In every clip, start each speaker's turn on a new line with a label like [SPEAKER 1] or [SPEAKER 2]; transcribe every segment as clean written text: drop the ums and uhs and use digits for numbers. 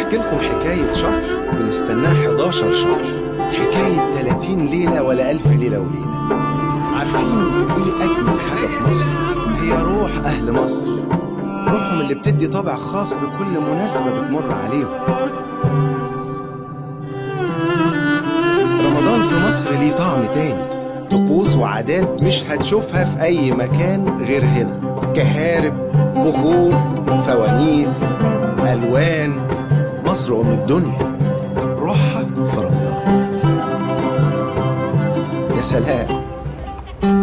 [SPEAKER 1] هحكي لكم حكاية شهر بنستناه 11 شهر، حكاية 30 ليلة ولا 1000 ليلة وليلة. عارفين ايه أجمل حاجة في مصر؟ هي روح أهل مصر، روحهم اللي بتدي طابع خاص لكل مناسبة بتمر عليهم. رمضان في مصر ليه طعم تاني، طقوس وعادات مش هتشوفها في أي مكان غير هنا. كهارب، بخور، فوانيس، ألوان. مصر أم الدنيا، روحها في رمضان. يا سلام،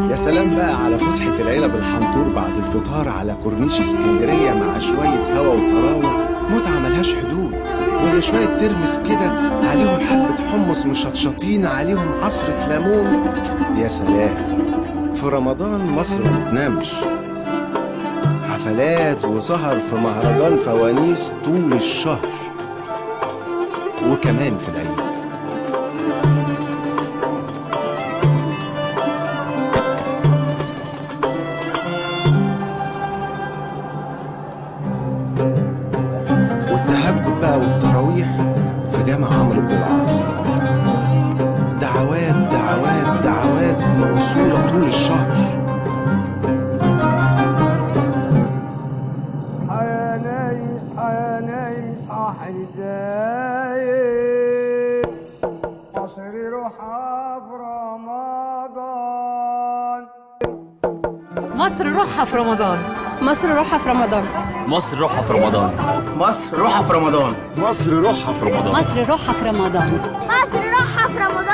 [SPEAKER 1] يا سلام بقى على فسحة العيلة بالحنطور بعد الفطار على كورنيش اسكندرية مع شوية هوا وطراوة، متعة ملهاش حدود. ولا شوية ترمس كده عليهم حبة حمص مشطشطين عليهم عصرة ليمون. يا سلام، في رمضان مصر ما بتنامش، حفلات وسهر في مهرجان فوانيس طول الشهر وكمان في العيد. والتهجد بقى والتراويح في جامع عمرو بن العاص، دعوات دعوات دعوات موصولة طول الشهر.
[SPEAKER 2] اصحى يا نايم، اصحى يا نايم، اصحى حدايم، مصر روحها في رمضان.
[SPEAKER 3] مصر روحها في رمضان.
[SPEAKER 4] مصر روحها في رمضان.
[SPEAKER 5] مصر روحها في رمضان.
[SPEAKER 6] مصر روحها في رمضان.
[SPEAKER 7] مصر روحها في رمضان.
[SPEAKER 8] مصر روحها في رمضان.
[SPEAKER 9] مصر روحها في رمضان.